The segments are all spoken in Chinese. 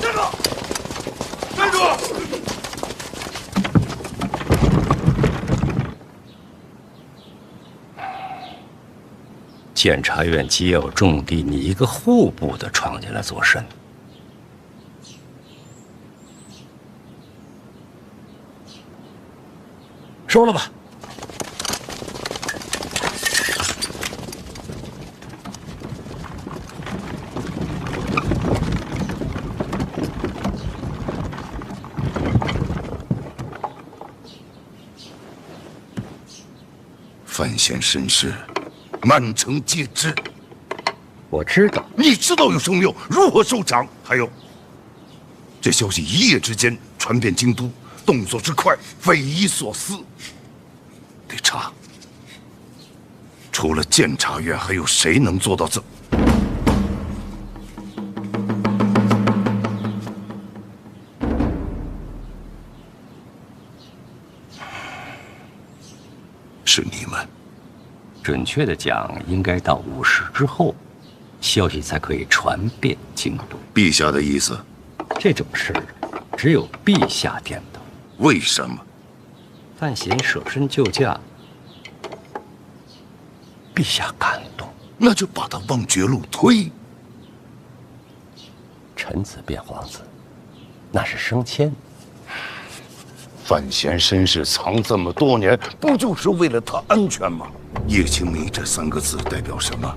站住！站住！监察院既有重地，你一个户部的闯进来作甚？说了吧。范县身世，满城皆知。我知道，你知道有什么用？如何收场？还有，这消息一夜之间传遍京都，动作之快，匪夷所思。得查，除了监察院，还有谁能做到这？是你们。准确的讲，应该到午时之后，消息才可以传遍京都。陛下的意思？这种事只有陛下点头。为什么？范闲舍身救驾，陛下感动，那就把他往绝路推。臣子变皇子，那是升迁。范闲身世藏这么多年，不就是为了他安全吗？叶青梅这3个字代表什么？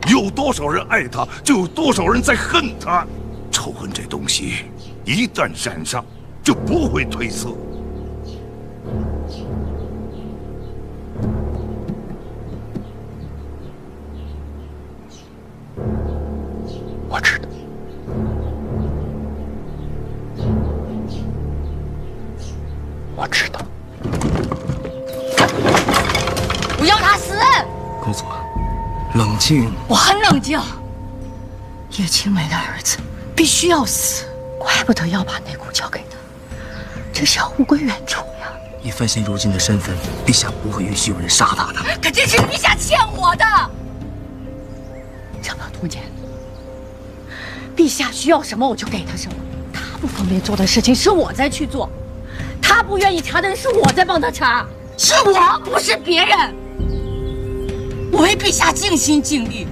有多少人爱他，就有多少人在恨他。仇恨这东西，一旦染上，就不会褪色。我知道。我知道。我要他死！公主，冷静。我很冷静。叶青梅的儿子必须要死，怪不得要把内姑交给他，这是要物归原主呀。以范闲如今的身份，陛下不会允许有人杀他的。可这是陛下欠我的。这么多年，陛下需要什么我就给他什么，他不方便做的事情是我在去做，他不愿意查的人是我在帮他查，是我，不是别人。我为陛下尽心尽力，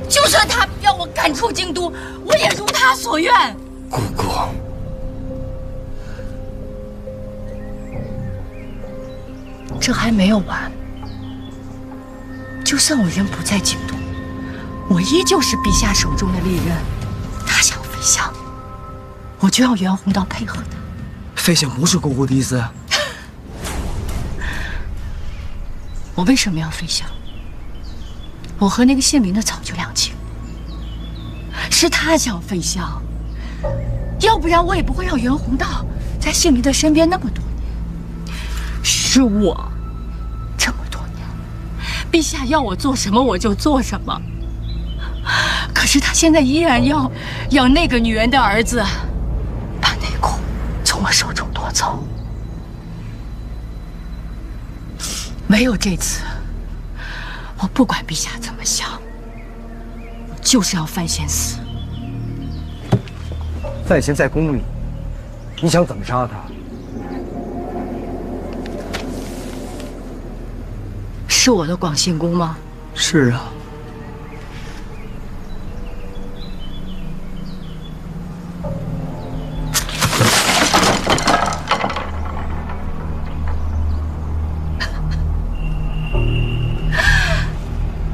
就算他要我赶出京都，我也如他所愿。姑姑，这还没有完。就算我人不在京都，我依旧是陛下手中的利刃。他想飞翔，我就要袁宏道配合他。飞翔不是姑姑的意思。我为什么要飞翔？我和那个姓名的早就两清，是他想飞翔，要不然我也不会让袁宏道在姓名的身边那么多年。是我，这么多年，陛下要我做什么我就做什么。可是他现在依然要那个女人的儿子把内姑从我手中夺走。没有这次，我不管陛下怎么想，我就是要范闲死。范闲在宫里，你想怎么杀他？是我的广信宫吗？是啊。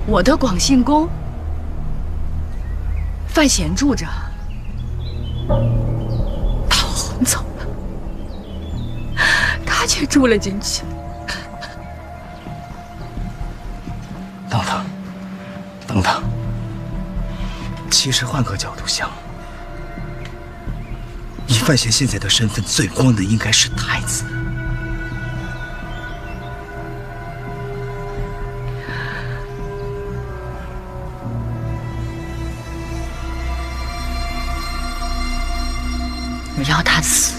我的广信宫，范闲住着，陶虹走了，他却住了进去。等等，等等。其实换个角度想，以范闲现在的身份，最光的应该是太子。我要他死。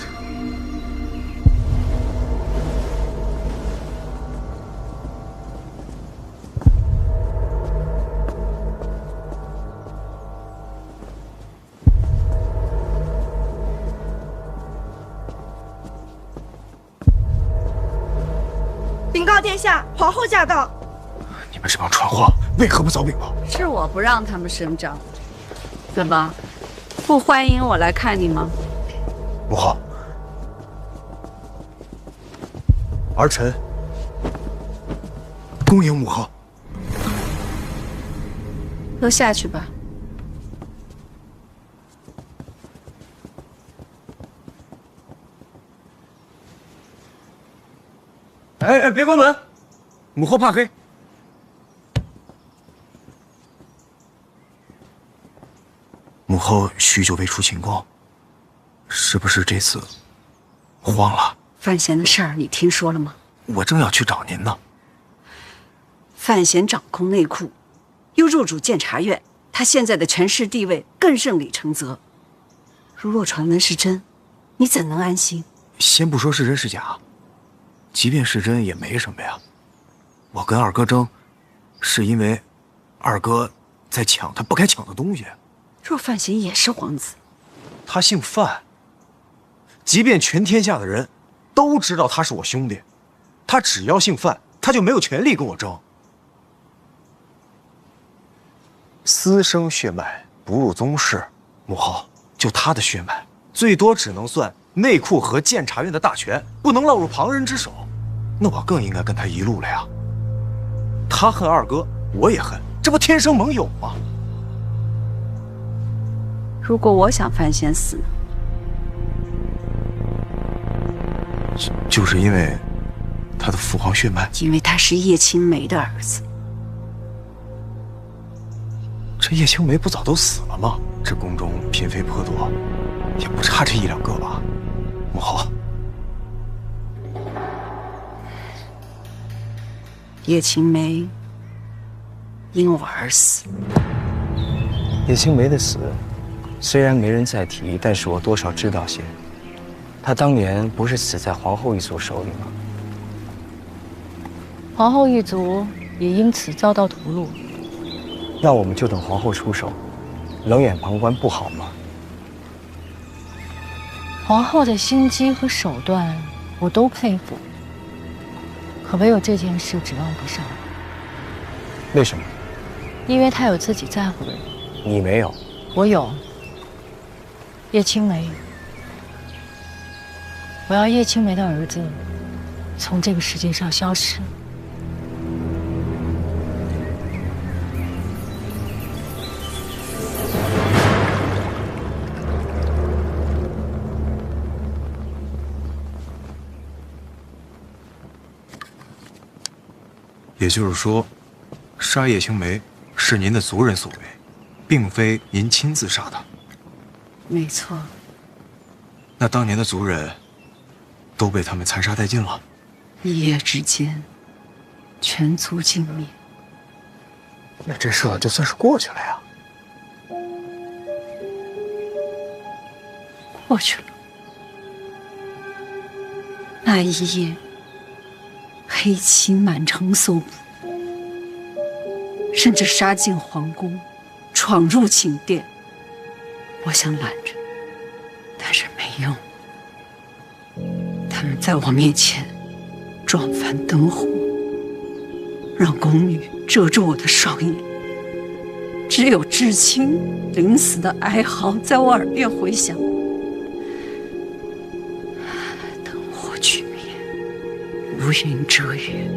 禀告殿下，皇后驾到。你们这帮传话，为何不早禀报？是我不让他们声张，怎么不欢迎我来看你吗？母后，儿臣恭迎母后。都下去吧。哎，别关门，母后怕黑。母后许久未出寝宫，是不是这次慌了。范闲的事儿你听说了吗？我正要去找您呢。范闲掌控内库，又入主监察院，他现在的权势地位更顺理成章。如若传闻是真，你怎能安心？先不说是真是假，即便是真也没什么呀。我跟二哥争，是因为二哥在抢他不该抢的东西。若范闲也是皇子，他姓范，即便全天下的人都知道他是我兄弟，他只要姓范，他就没有权利跟我争。私生血脉不入宗室，母后，就他的血脉，最多只能算内库和监察院的大权，不能落入旁人之手。那我更应该跟他一路了呀。他恨二哥，我也恨，这不天生盟友吗？如果我想范闲死呢？就是因为他的父皇血脉，因为他是叶青梅的儿子。这叶青梅不早都死了吗？这宫中嫔妃颇多，也不差这一两个吧？母后，叶青梅因我而死。叶青梅的死，虽然没人再提，但是我多少知道些。她当年不是死在皇后一族手里吗？皇后一族也因此遭到屠戮。那我们就等皇后出手，冷眼旁观不好吗？皇后的心机和手段，我都佩服。可唯有这件事指望不上。为什么？因为她有自己在乎的人。你没有。我有。叶青梅。我要叶青梅的儿子从这个世界上消失。也就是说，杀叶青梅是您的族人所为，并非您亲自杀的。没错。那当年的族人都被他们残杀殆尽了，一夜之间，全族尽灭。那这事儿就算是过去了呀。过去了。那一夜，黑旗满城搜捕，甚至杀进皇宫，闯入寝殿。我想拦着，但是没用。他们在我面前撞翻灯火，让宫女遮住我的双眼，只有知青临死的哀嚎在我耳边回响。灯火炬灭，乌云遮月，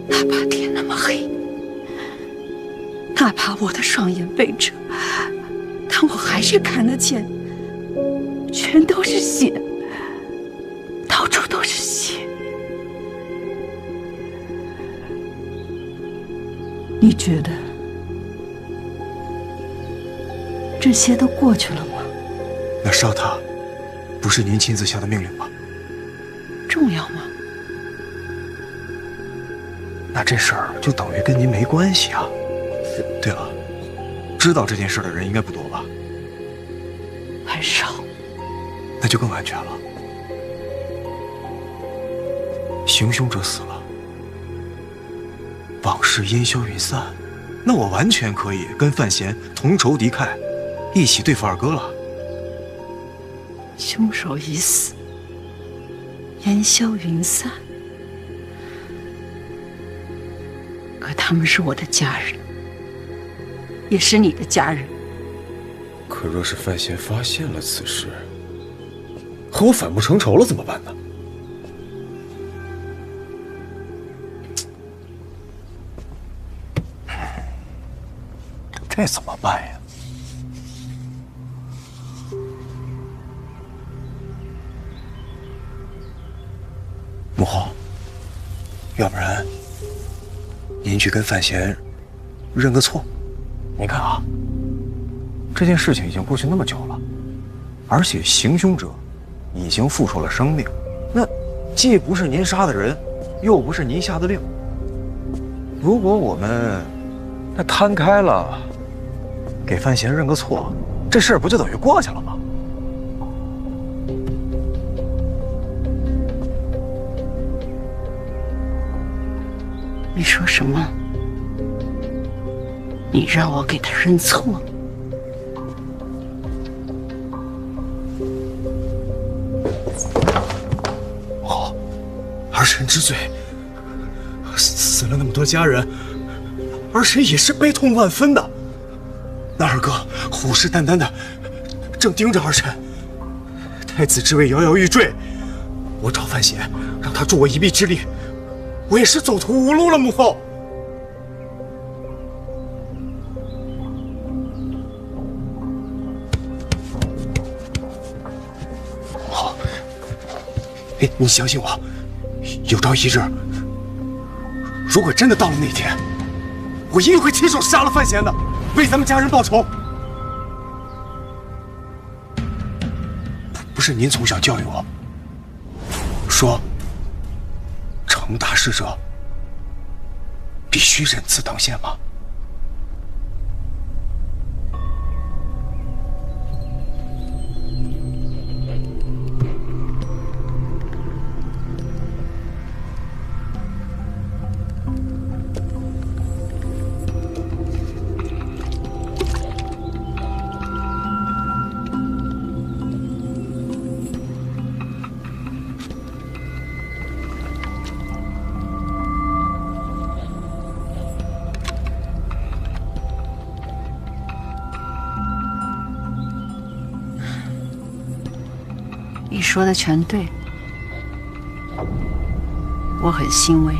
哪怕天那么黑，哪怕我的双眼被遮，但我还是看得见，全都是血，到处都是血。你觉得这些都过去了吗？那杀他，不是您亲自下的命令吗？重要吗？那这事儿就等于跟您没关系啊。对了，知道这件事的人应该不多吧？很少。那就更安全了。行凶者死了，往事烟消云散，那我完全可以跟范闲同仇敌忾，一起对付二哥了。凶手已死，烟消云散，可他们是我的家人，也是你的家人。可若是范闲发现了此事，和我反目成仇了怎么办呢？这怎么办呀？母后，要不然您去跟范闲认个错。您看啊，这件事情已经过去那么久了，而且行凶者已经付出了生命，那既不是您杀的人，又不是您下的令。如果我们那摊开了，给范闲认个错，这事儿不就等于过去了吗？你说什么？你让我给他认错？好，儿臣知罪。死了那么多家人，儿臣也是悲痛万分的。那二哥虎视眈眈的，正盯着儿臣。太子之位摇摇欲坠，我找范闲，让他助我一臂之力。我也是走投无路了，母后。好，你相信我，有朝一日，如果真的到了那天，我一定会亲手杀了范闲的，为咱们家人报仇。不是您从小教育我，说成大事者必须忍字当先吗？你说的全对，我很欣慰。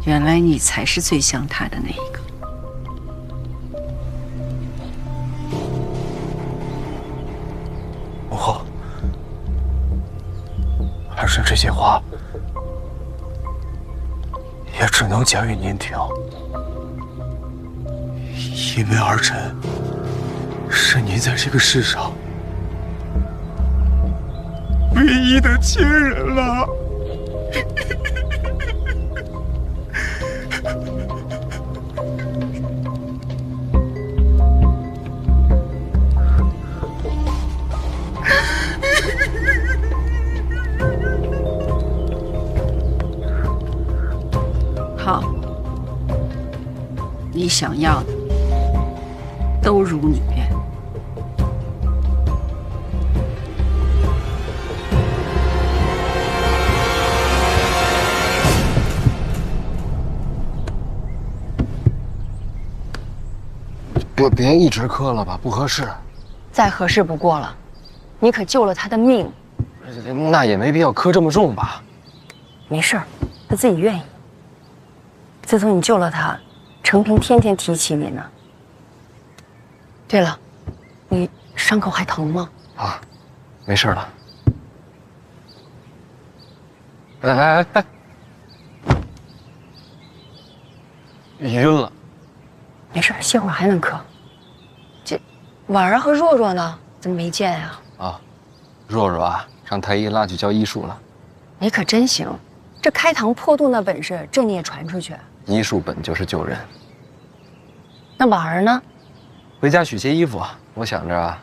原来你才是最像他的那一个。母后，儿臣这些话也只能讲与您听，因为儿臣是您在这个世上唯一的亲人了。好，你想要的都如你愿。别一直磕了吧，不合适。再合适不过了，你可救了他的命。那也没必要磕这么重吧。没事儿，他自己愿意。自从你救了他，程平天天提起你呢。对了，你伤口还疼吗？啊，没事了。哎，晕了。没事，歇会儿还能磕。这婉儿和若若呢？怎么没见呀？啊，若若啊，让太医拉去教医术了。你可真行，这开膛破肚那本事，这你也传出去？医术本就是救人。那婉儿呢？回家取些衣服，我想着啊，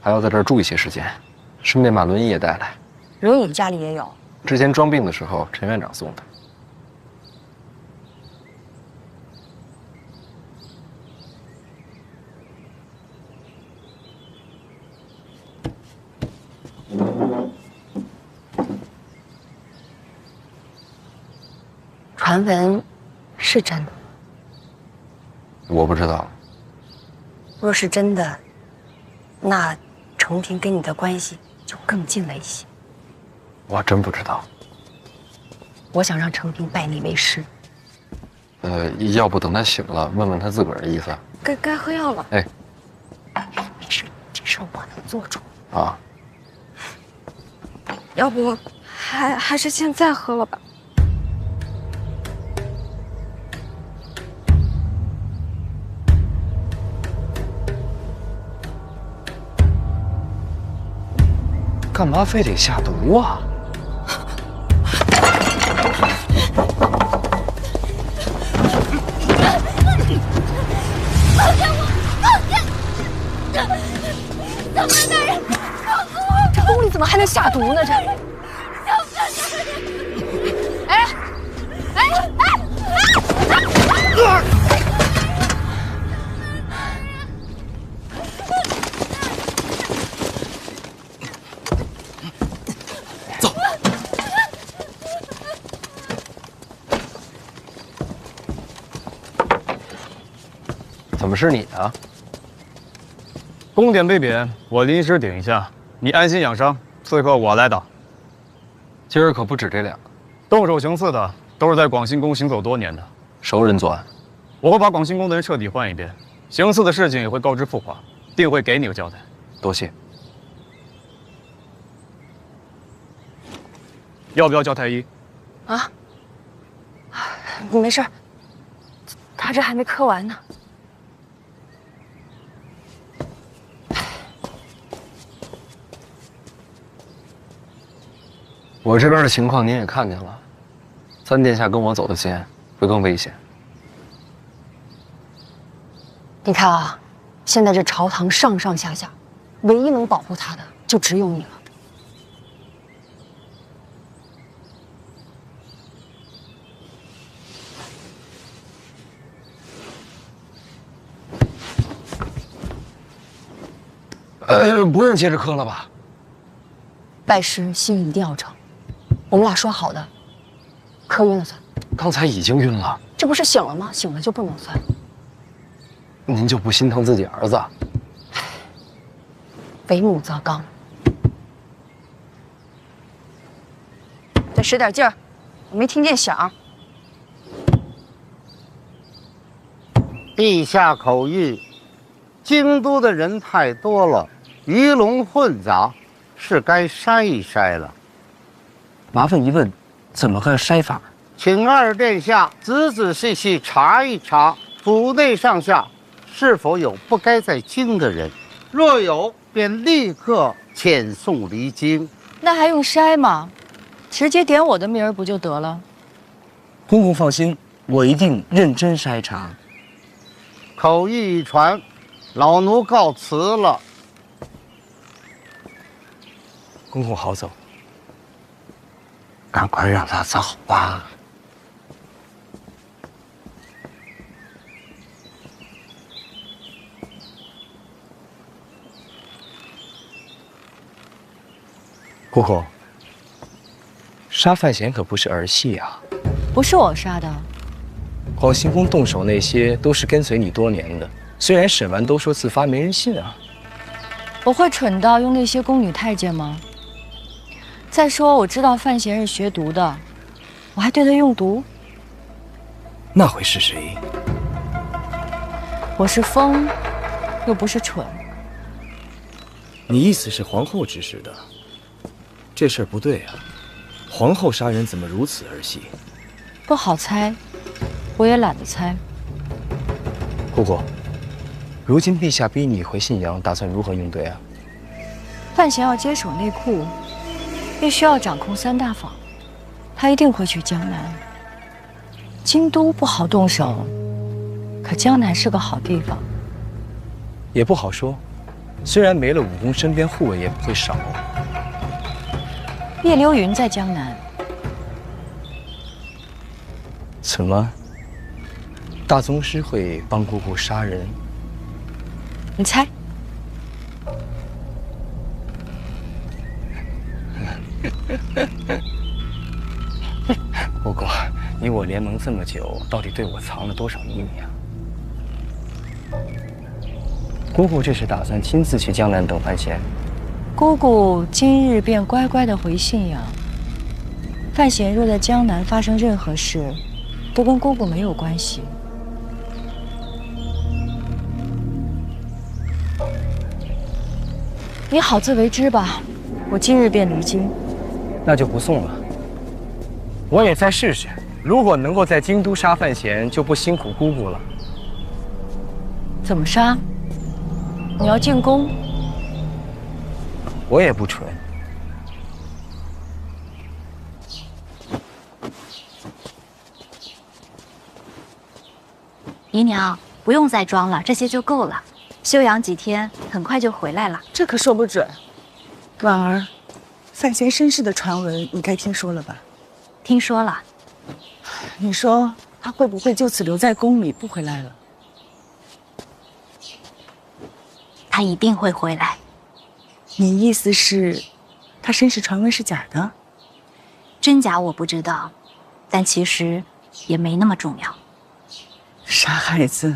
还要在这儿住一些时间，顺便把轮椅也带来。轮椅家里也有。之前装病的时候，陈院长送的。传闻是真的？我不知道。若是真的，那程平跟你的关系就更近了一些。我真不知道。我想让程平拜你为师。要不等他醒了，问问他自个儿的意思。该喝药了。哎，没事，这事我能做主。啊。要不还是现在喝了吧。干嘛非得下毒啊？放开我！放开！小关大人，放过我！这宫里怎么还能下毒呢？这……小关大人！哎！哎！走。怎么是你啊？宫点被贬，我临时顶一下，你安心养伤。刺客我来打。今儿可不止这俩，动手行刺的都是在广兴宫行走多年的熟人作案。我会把广兴宫的人彻底换一遍，行刺的事情也会告知父皇，定会给你个交代。多谢。要不要叫太医？啊？没事，他这还没磕完呢。我这边的情况您也看见了，三殿下跟我走的先，会更危险。你看啊，现在这朝堂上上下下，唯一能保护他的就只有你了。不用接着磕了吧？拜师心一定要诚，我们俩说好的，磕晕了算。刚才已经晕了，这不是醒了吗？醒了就不能算。您就不心疼自己儿子？为母则刚。再使点劲儿，我没听见响。陛下口谕，京都的人太多了，鱼龙混杂，是该筛一筛了。麻烦一问，怎么个筛法？请二殿下仔仔细细查一查府内上下是否有不该在京的人，若有，便立刻遣送离京。那还用筛吗？直接点我的名儿不就得了？公公放心，我一定认真筛查。口谕一传，老奴告辞了。公公好走，赶快让他走吧。姑姑，杀范闲可不是儿戏啊！不是我杀的，广兴宫动手那些都是跟随你多年的，虽然审完都说自发，没人信啊。我会蠢到用那些宫女太监吗？再说我知道范闲是学毒的，我还对他用毒？那会是谁？我是疯，又不是蠢。你意思是皇后指使的？这事儿不对啊！皇后杀人怎么如此儿戏？不好猜，我也懒得猜。姑姑，如今陛下逼你回信阳，打算如何应对啊？范闲要接手内库，必须要掌控3大坊，他一定会去江南。京都不好动手，可江南是个好地方。也不好说，虽然没了武功，身边护卫也不会少。叶流云在江南。怎么？大宗师会帮姑姑杀人？你猜？姑姑，你我联盟这么久，到底对我藏了多少秘密啊？姑姑这是打算亲自去江南等范闲？姑姑今日便乖乖的回信阳。范闲若在江南发生任何事，都跟姑姑没有关系。你好自为之吧，我今日便离京。那就不送了。我也再试试，如果能够在京都杀范闲，就不辛苦姑姑了。怎么杀？你要进宫？我也不蠢，姨娘，不用再装了，这些就够了。休养几天，很快就回来了。这可说不准。婉儿，范闲身世的传闻你该听说了吧？听说了。你说他会不会就此留在宫里不回来了？他一定会回来。你意思是，他身世传闻是假的？真假我不知道，但其实也没那么重要。傻孩子，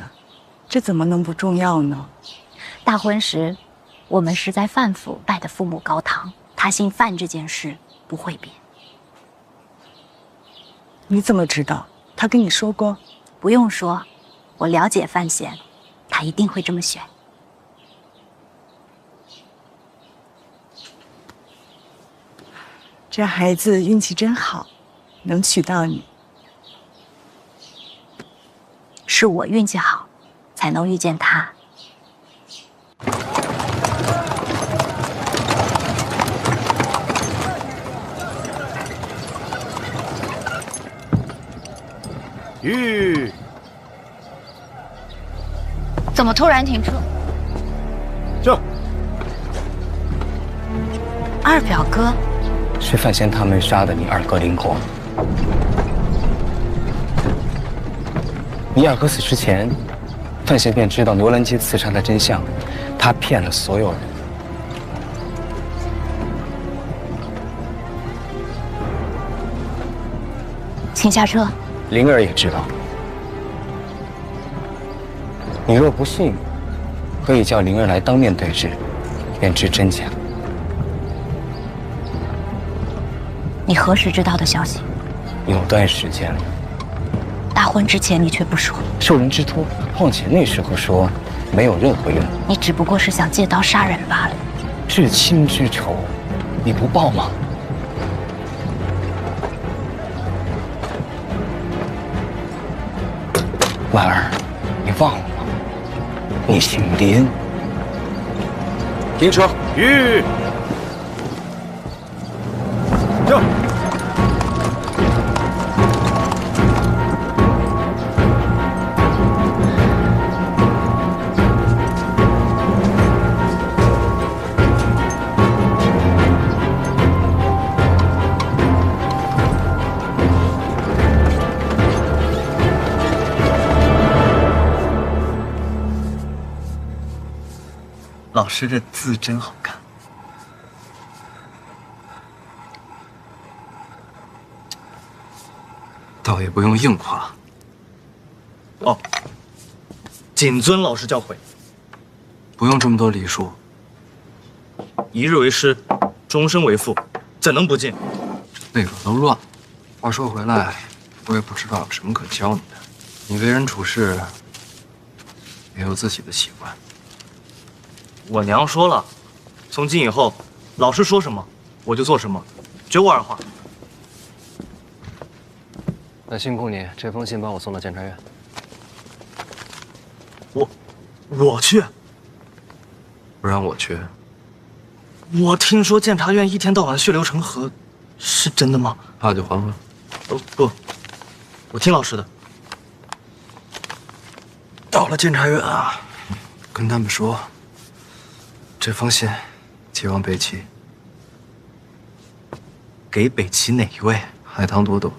这怎么能不重要呢？大婚时，我们是在范府拜的父母高堂，他姓范这件事不会变。你怎么知道？他跟你说过？不用说，我了解范闲，他一定会这么选。这孩子运气真好，能娶到你。是我运气好，才能遇见他。吁！怎么突然停车？就二表哥。是范闲他们杀的你二哥林国。你二哥死之前，范闲便知道牛兰街刺杀的真相，他骗了所有人。请下车。灵儿也知道。你若不信，可以叫灵儿来当面对质，便知真假。你何时知道的消息？有段时间了。大婚之前你却不说。受人之托，况且那时候说没有任何用。你只不过是想借刀杀人罢了。至亲之仇，你不报吗？婉儿，你忘了吗？你姓林。停车！吁！就。老师这字真好看。倒也不用硬夸。哦，谨遵老师教诲。不用这么多礼数。一日为师，终身为父，怎能不敬？背篆都乱。话说回来，我也不知道有什么可教你的。你为人处事也有自己的习惯。我娘说了，从今以后，老师说什么我就做什么，绝无二话。那辛苦你，这封信帮我送到监察院。我去？不让我去？我听说监察院一天到晚血流成河，是真的吗？怕就还回。不，我听老师的。到了监察院啊，跟他们说，这封信寄往北齐。给北齐哪一位？海棠朵朵。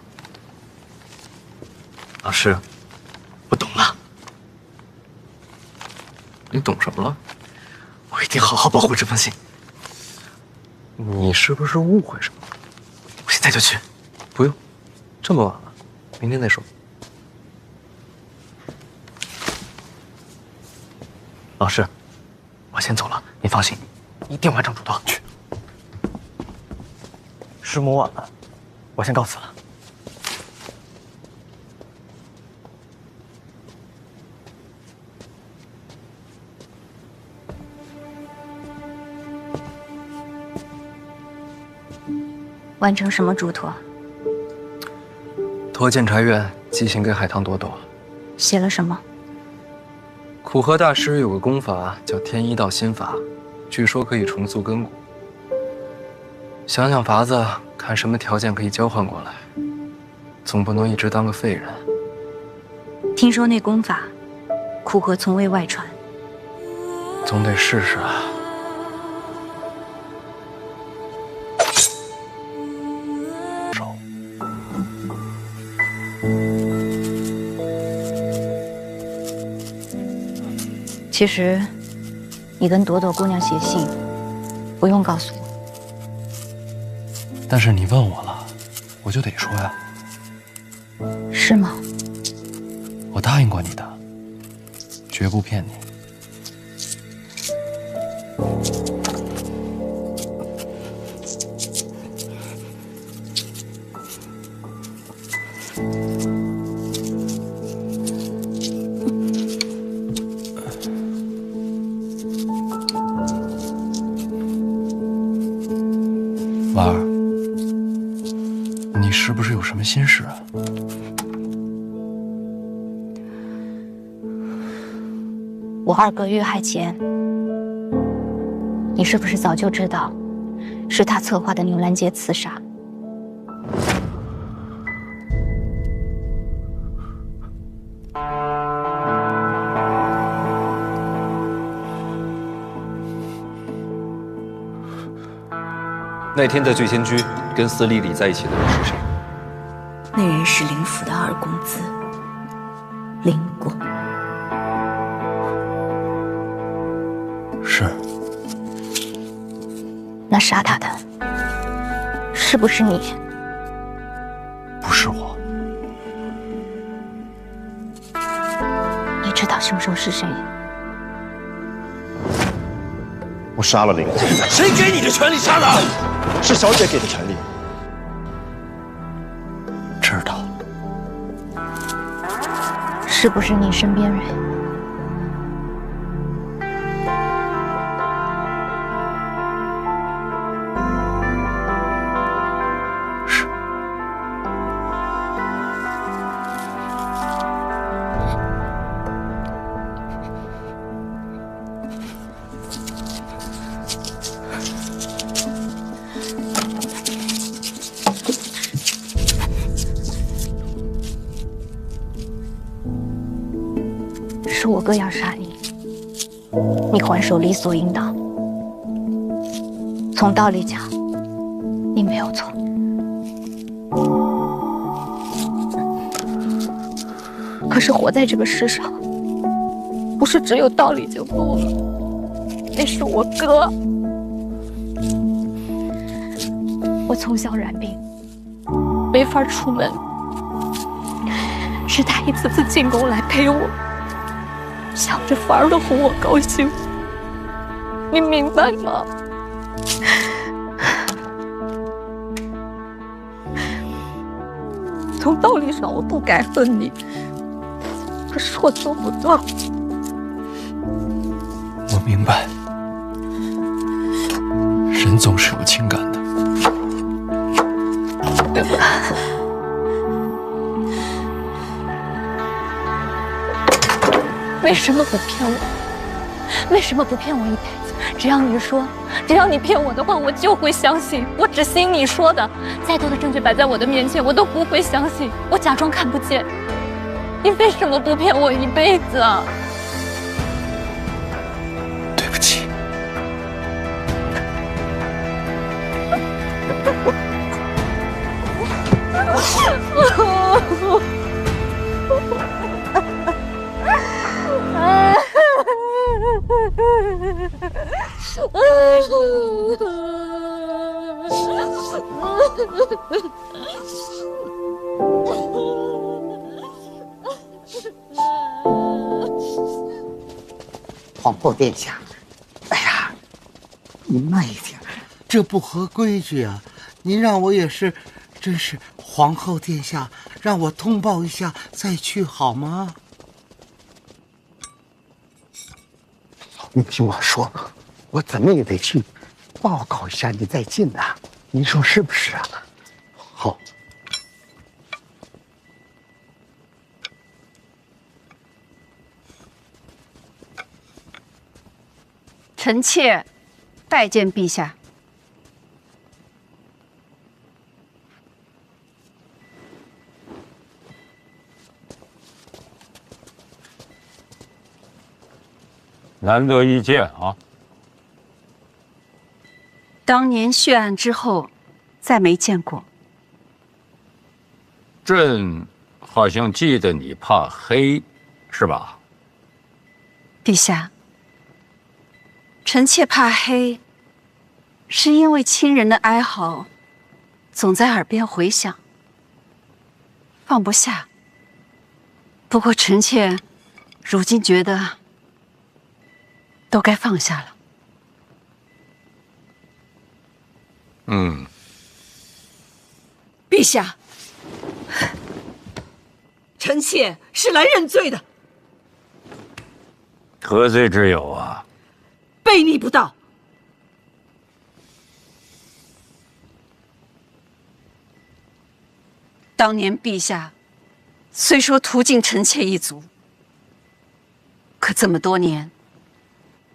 老师，我懂了。你懂什么了？我一定好好保护这封信。你是不是误会什么？我现在就去。不用，这么晚了，明天再说。老师，我先走了，您放心，一定完成嘱托。去。师母晚了，我先告辞了。完成什么嘱托？托监察院寄信给海棠朵朵。写了什么？苦荷大师有个功法叫天一道心法，据说可以重塑根骨。想想法子，看什么条件可以交换过来，总不能一直当个废人。听说那功法苦何从未外传。总得试试啊。其实，你跟朵朵姑娘写信，不用告诉我。但是你问我了，我就得说呀。是吗？我答应过你的，绝不骗你。婉儿，你是不是有什么心事啊？我二哥遇害前，你是不是早就知道是他策划的牛兰杰刺杀？那天在醉仙居跟司礼礼在一起的人是谁？那人是林府的二公子林果。是。那杀他的是不是你？不是我。你知道凶手是谁？我杀了林果。谁给你的权利杀的？是小姐给的权利。知道。是不是你身边人？是。是我哥要杀你，你还手理所应当。从道理讲，你没有错。可是活在这个世上，不是只有道理就够了。那是我哥，我从小染病，没法出门，是他一次次进宫来陪我。想着法儿的哄我高兴，你明白吗？从道理上我不该恨你，可是我做不到。我明白，人总是有情感的。为什么不骗我？为什么不骗我一辈子？只要你说，只要你骗我的话，我就会相信。我只信你说的，再多的证据摆在我的面前，我都不会相信。我假装看不见。你为什么不骗我一辈子啊？对不起。皇后殿下，哎呀，您慢一点，这不合规矩啊！您让我也是，真是皇后殿下，让我通报一下再去好吗？您听我说，我怎么也得去报告一下你再进呐，您说是不是啊？好。臣妾拜见陛下。难得一见啊！当年血案之后，再没见过。朕好像记得你怕黑，是吧？陛下，臣妾怕黑，是因为亲人的哀嚎总在耳边回响，放不下。不过臣妾如今觉得都该放下了。陛下，臣妾是来认罪的，何罪之有啊？悖逆不道。当年陛下虽说屠尽臣妾一族，可这么多年，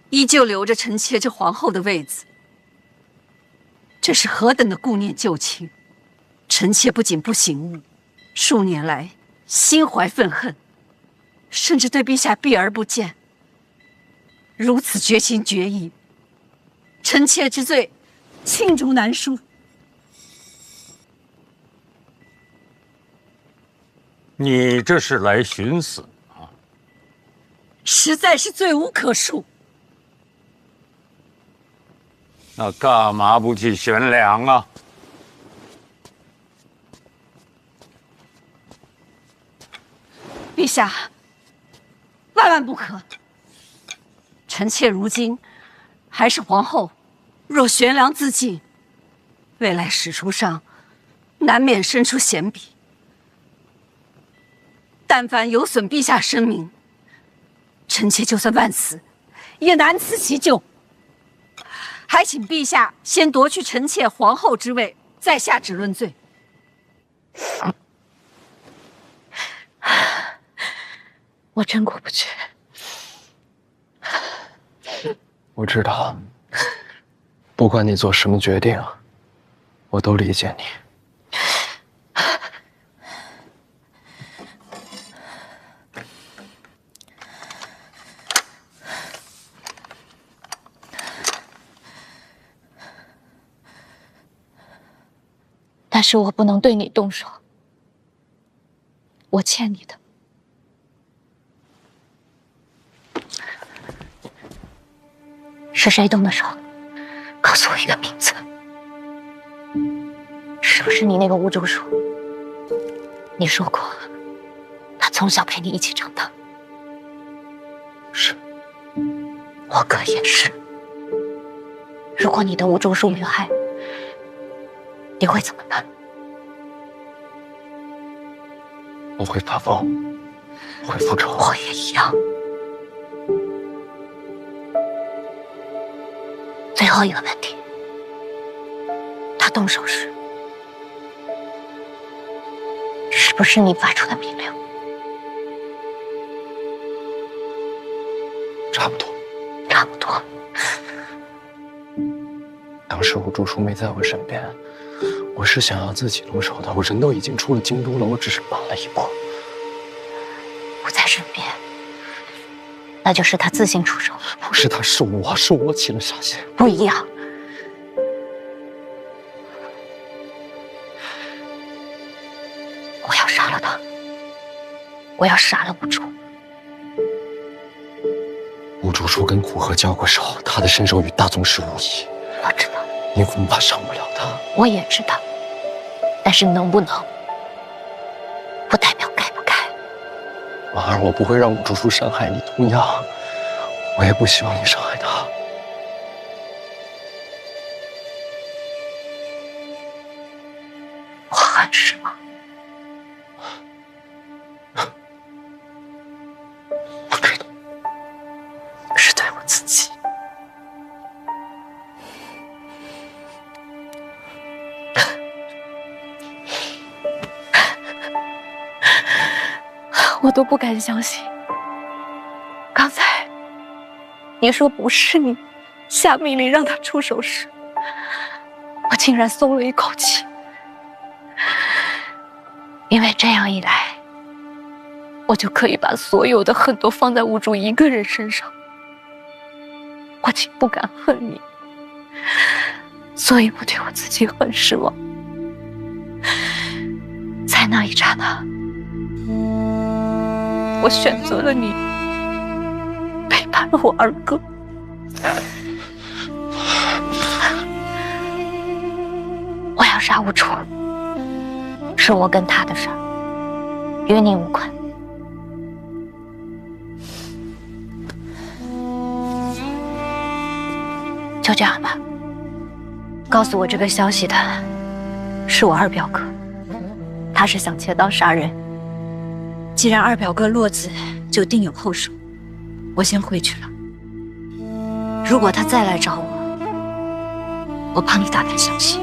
依旧留着臣妾这皇后的位子，这是何等的顾念旧情！臣妾不仅不醒悟，数年来心怀愤恨，甚至对陛下避而不见。如此绝情绝义，臣妾之罪，罄竹难书。你这是来寻死啊？实在是罪无可恕。那干嘛不去悬梁啊？陛下，万万不可！臣妾如今还是皇后，若悬梁自尽，未来史书上难免生出险笔。但凡有损陛下声名，臣妾就算万死，也难辞其咎。还请陛下先夺去臣妾皇后之位，再下旨论罪。我真过不去。我知道，不管你做什么决定，我都理解你。但是我不能对你动手，我欠你的。是谁动的手？告诉我一个名字。是不是你那个吴竹叔？你说过，他从小陪你一起长大。是。我哥也是。如果你的吴竹叔遇害，你会怎么办？我会发疯，会复仇。我也一样。最后一个问题，他动手时，是不是你发出的命令？差不多。差不多。当时吴竹叔没在我身边，我是想要自己动手的。我人都已经出了京都了，我只是晚了一步。不在身边，那就是他自行出手。不是他，是我起了杀心。不一样。我要杀了他，我要杀了吴竹。吴竹叔跟古河交过手，他的身手与大宗师无异。我知道。你恐怕伤不了他。我也知道，但是能不能，不代表该不该。婉儿，我不会让吴竹叔伤害你，同样，我也不希望你伤害他。我很失望。我知道，是对我自己。我都不敢相信，刚才你说不是你下命令让他出手时，我竟然松了一口气。因为这样一来，我就可以把所有的恨都放在吴竹一个人身上。我竟不敢恨你，所以我对我自己很失望。在那一刹那，我选择了你，背叛了我二哥。我要杀无楚，是我跟他的事儿，与你无关。就这样吧，告诉我这个消息的是我二表哥，他是想切刀杀人。既然二表哥落子，就定有后手。我先回去了。如果他再来找我，我帮你打探消息。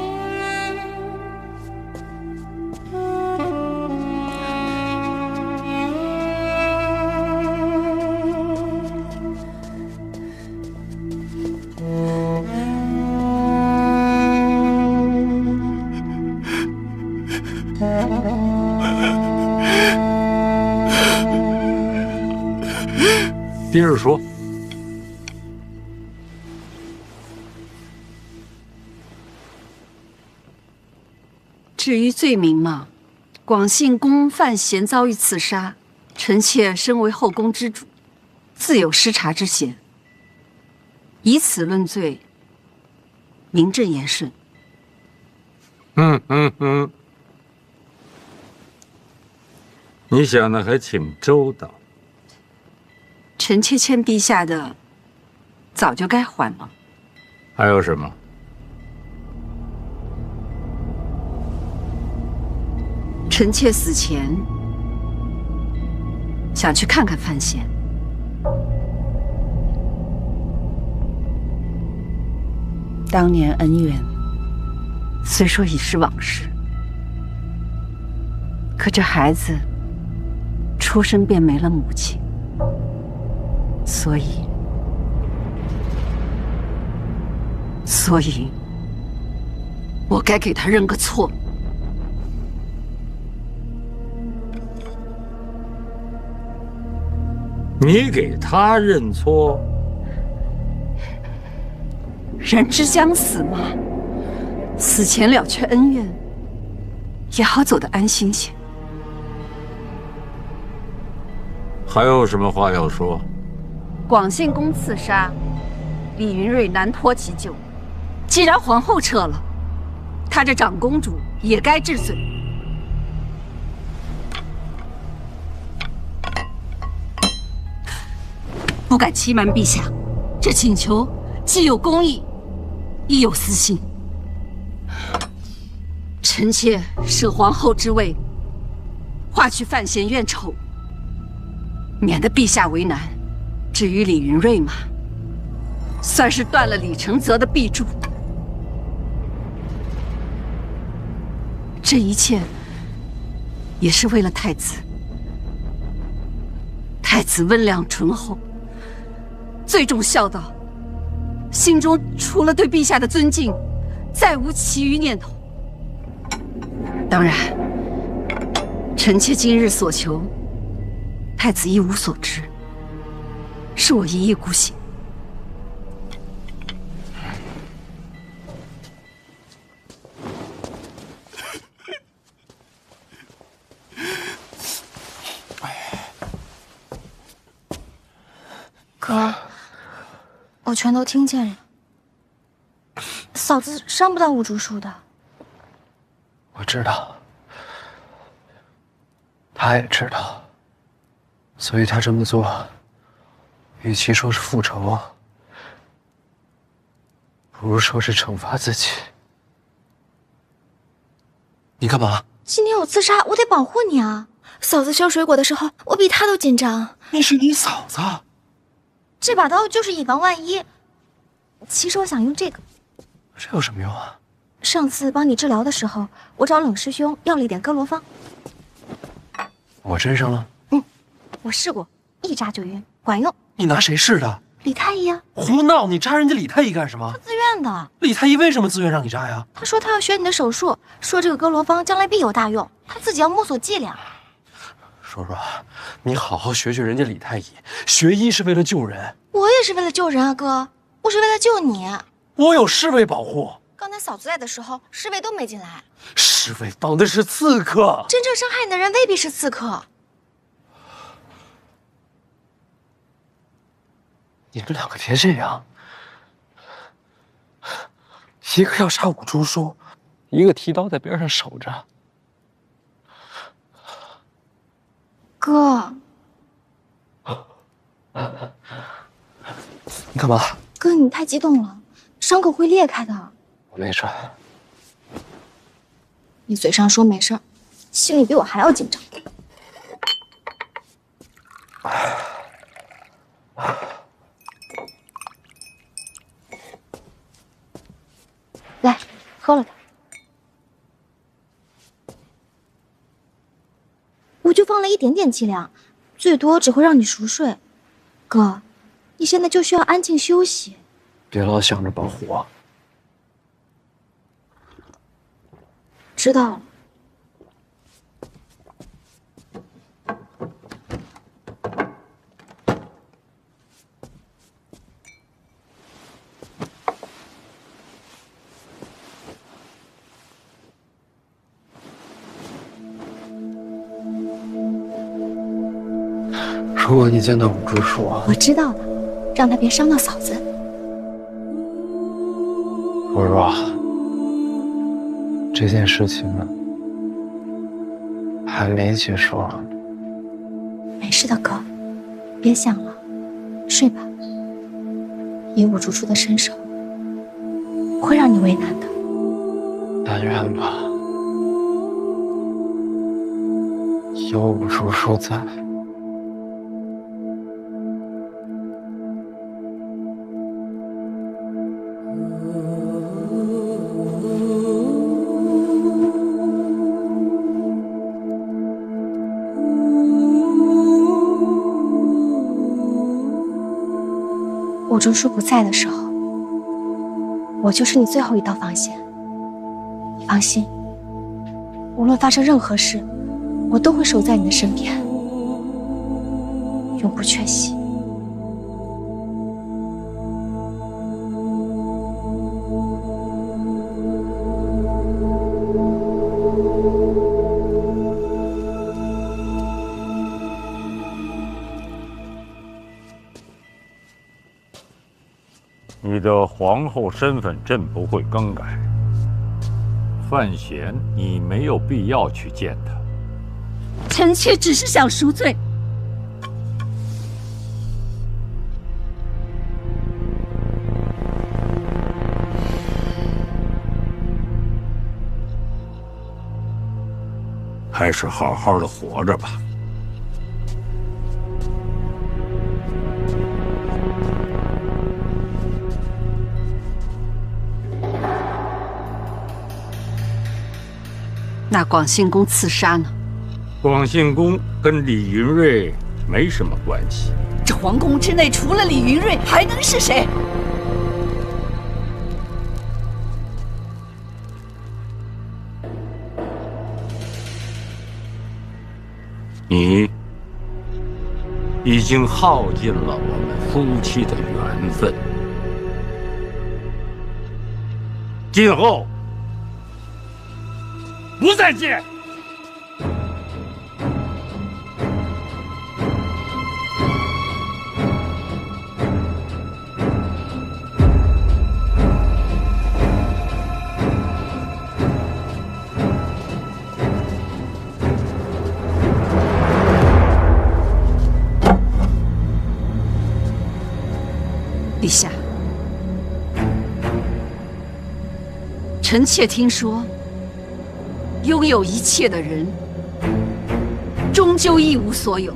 接着说。至于罪名嘛，广信公范闲遭遇刺杀，臣妾身为后宫之主，自有失察之嫌。以此论罪，名正言顺。你想的还挺周到。臣妾欠陛下的，早就该还了。还有什么？臣妾死前想去看看范闲。当年恩怨虽说已是往事，可这孩子出生便没了母亲，所以，我该给他认个错。你给他认错？人之将死嘛，死前了却恩怨，也好走得安心些。还有什么话要说？广信公刺杀，李云瑞难脱其咎。既然皇后撤了，她这长公主也该治罪。不敢欺瞒陛下，这请求既有公义，亦有私心。臣妾舍皇后之位，化去范闲怨仇，免得陛下为难。至于李云瑞嘛，算是断了李承泽的臂柱。这一切也是为了太子。太子温良醇厚，最重孝道，心中除了对陛下的尊敬，再无其余念头。当然，臣妾今日所求，太子一无所知，是我一意孤行。哥，我全都听见了。嫂子伤不到吴竹树的。我知道，他也知道，所以他这么做，与其说是复仇，不如说是惩罚自己。你干嘛？今天我自杀，我得保护你啊！嫂子削水果的时候，我比她都紧张。那是你嫂子。这把刀就是以防万一。其实我想用这个。这有什么用啊？上次帮你治疗的时候，我找冷师兄要了一点哥罗芳。我身上了？我试过，一扎就晕，管用。你拿谁试的？李太医啊。胡闹！你扎人家李太医干什么？他自愿的。李太医为什么自愿让你扎呀？他说他要学你的手术，说这个哥罗芳将来必有大用，他自己要摸索伎俩。说说，你好好学学人家李太医，学医是为了救人。我也是为了救人啊，哥。我是为了救你。我有侍卫保护。刚才嫂子来的时候，侍卫都没进来。侍卫防的是刺客，真正伤害你的人未必是刺客。你们两个别这样，一个要杀五竹叔，一个提刀在边上守着。哥，你干嘛？哥，你太激动了，伤口会裂开的。我没事。你嘴上说没事，心里比我还要紧张。来，喝了它。我就放了一点点剂量，最多只会让你熟睡。哥，你现在就需要安静休息。别老想着保护我。知道了。如果你见到五竹叔，我知道了，让他别伤到嫂子。如若，这件事情还没结束。没事的，哥，别想了，睡吧。以我竹叔的身手，不会让你为难的。但愿吧，有五竹叔在。我竹叔不在的时候，我就是你最后一道防线。你放心，无论发生任何事，我都会守在你的身边，永不缺席。你的皇后身份朕不会更改。范闲，你没有必要去见他。臣妾只是想赎罪。还是好好的活着吧。那广信公刺杀呢？广信公跟李云瑞没什么关系。这皇宫之内除了李云瑞，还能是谁？你已经耗尽了我们夫妻的缘分，今后不再见。陛下，臣妾听说，拥有一切的人，终究一无所有。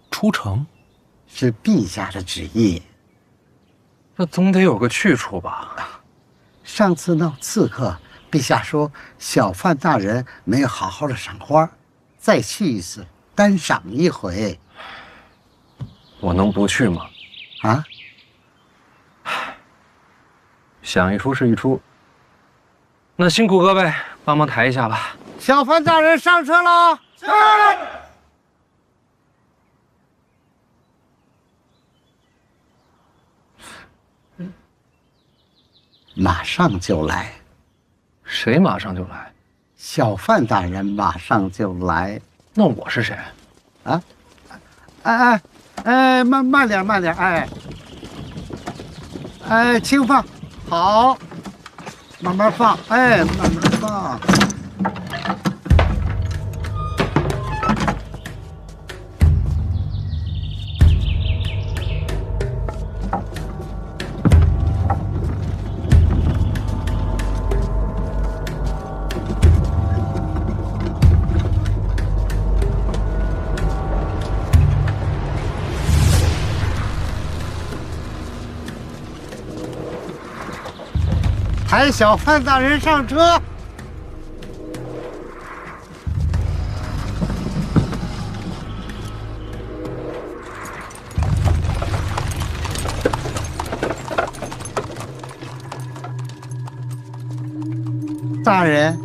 出城，是陛下的旨意。那总得有个去处吧？上次闹刺客，陛下说小范大人没有好好的赏花，再去一次，单赏一回。我能不去吗？啊？想一出是一出。那辛苦各位帮忙抬一下吧。小范大人上车了。是。马上就来。谁马上就来？小范大人马上就来。那我是谁？啊？哎，慢点，哎，轻放，好，慢慢放，哎，慢慢放。抬小范大人上车。大人，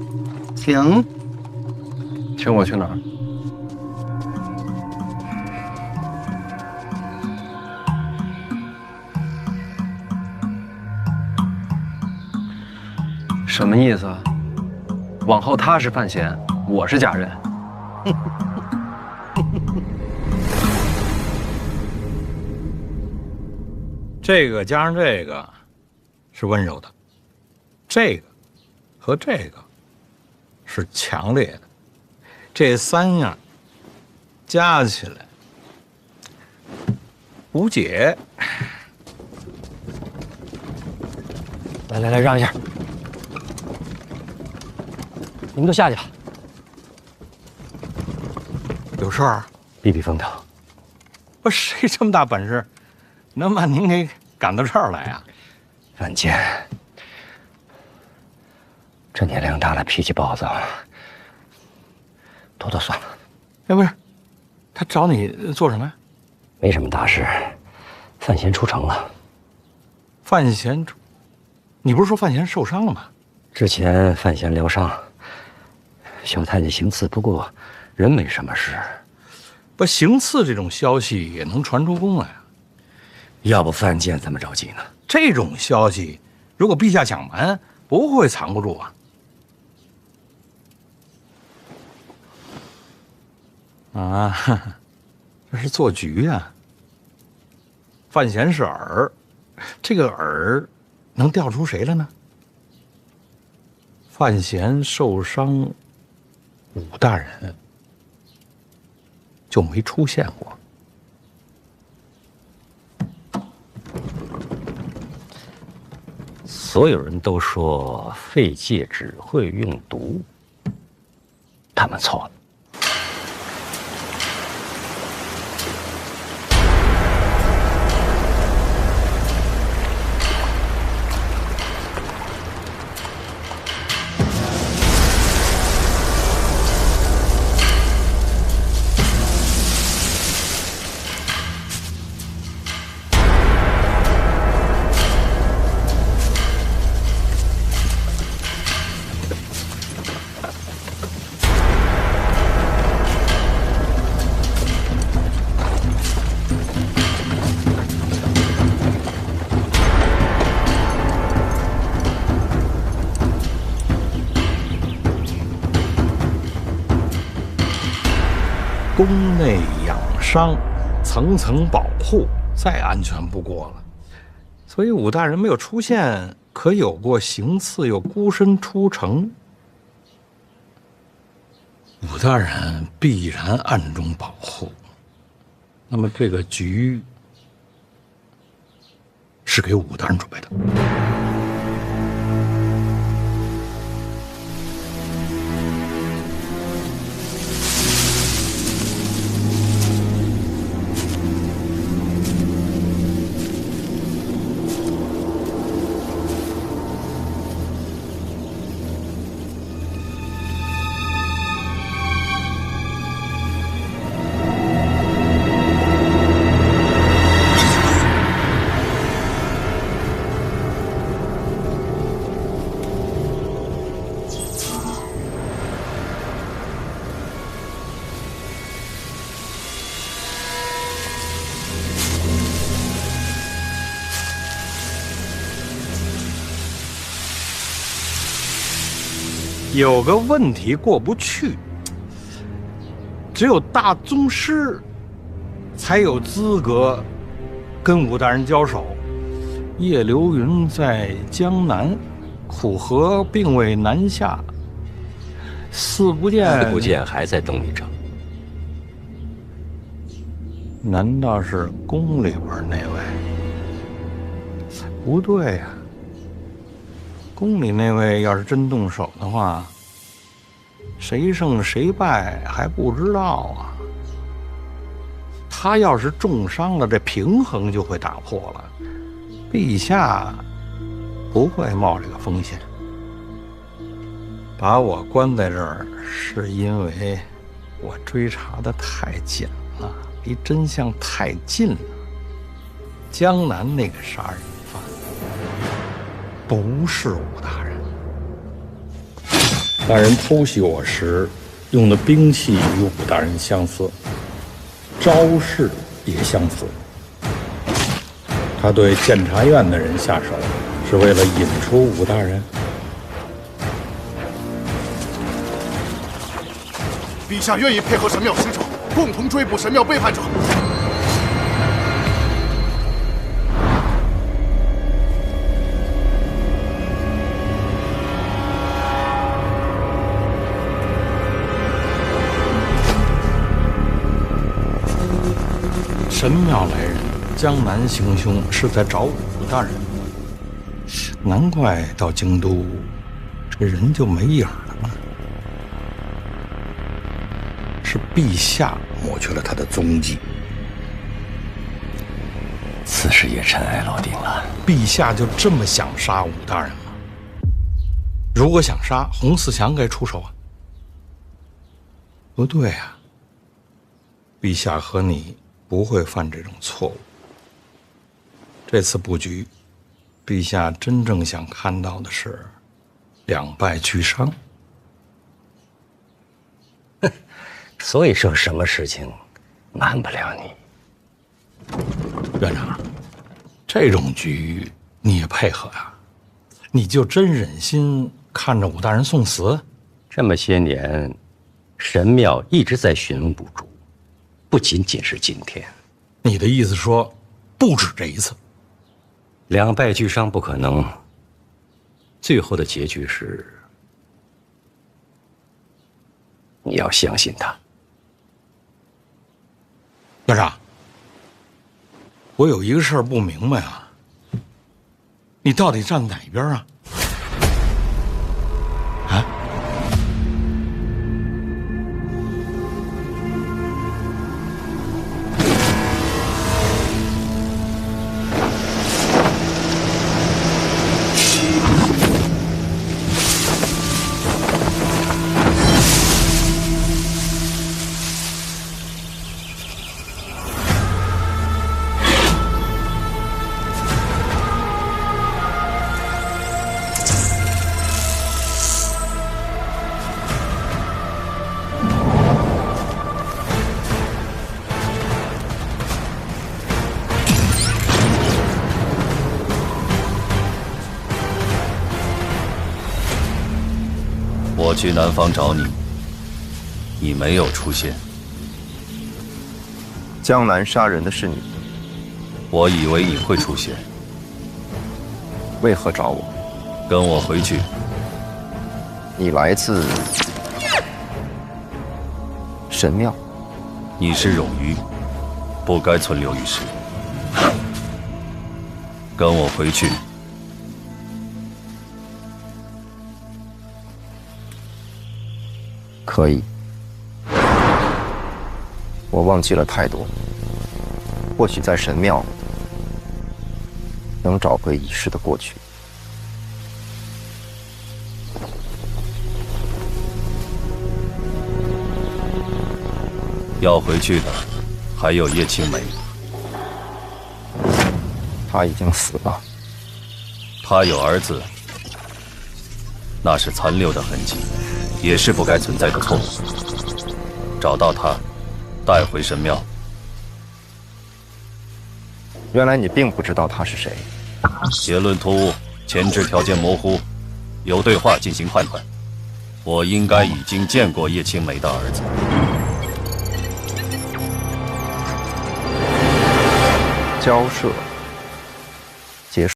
请。请我去哪儿？什么意思啊？往后他是范闲，我是家人。这个加上这个是温柔的，这个和这个是强烈的，这三样加起来无解。来，让一下。你们都下去吧。有事儿？避避风头。不，谁这么大本事，能把您给赶到这儿来啊？范建，这年龄大了，脾气暴躁，躲算了。哎，不是，他找你做什么呀？没什么大事，范闲出城了。范闲出，你不是说范闲受伤了吗？之前范闲疗伤。小太监行刺，不过人没什么事。不，行刺这种消息也能传出宫来啊？要不范建怎么着急呢？这种消息，如果陛下想瞒，不会藏不住啊。啊，这是做局啊。范闲是饵，这个饵能钓出谁来呢？范闲受伤，武大人就没出现过。所有人都说废介只会用毒，他们错了。宫内养伤，层层保护，再安全不过了。所以武大人没有出现，可有过行刺又孤身出城。武大人必然暗中保护。那么这个局是给武大人准备的。有个问题过不去，只有大宗师才有资格跟武大人交手。叶流云在江南，苦河并未南下，四不见还在等你着。难道是宫里边那位？不对呀，宫里那位要是真动手的话，谁胜谁败还不知道啊。他要是重伤了，这平衡就会打破了。陛下不会冒这个风险。把我关在这儿，是因为我追查的太紧了，离真相太近了。江南那个杀人犯不是武大人，大人偷袭我时用的兵器与武大人相似，招式也相似。他对监察院的人下手，是为了引出武大人。陛下愿意配合神庙使者，共同追捕神庙背叛者。神庙来人，江南行凶，是在找武大人。难怪到京都，这人就没影了。是陛下抹去了他的踪迹。此事也尘埃落定了。陛下就这么想杀武大人吗？如果想杀，洪四强该出手啊。不对啊，陛下和你不会犯这种错误。这次布局，陛下真正想看到的是两败俱伤。所以说，什么事情瞒不了你。院长，这种局你也配合啊？你就真忍心看着武大人送死？这么些年，神庙一直在寻龙补竹，不仅仅是今天。你的意思说，不止这一次？两败俱伤不可能，最后的结局是，你要相信他。院长，我有一个事儿不明白啊，你到底站哪边啊？啊？我去南方找你，你没有出现。江南杀人的是你，我以为你会出现。为何找我？跟我回去。你来自神庙。你是冗余，不该存留于世。跟我回去。可以，我忘记了太多，或许在神庙能找回已逝的过去。要回去的还有叶青梅，她已经死了。她有儿子，那是残留的痕迹。也是不该存在的错误。找到他，带回神庙。原来你并不知道他是谁。结论突兀，前置条件模糊，由对话进行判断。我应该已经见过叶青梅的儿子。交涉。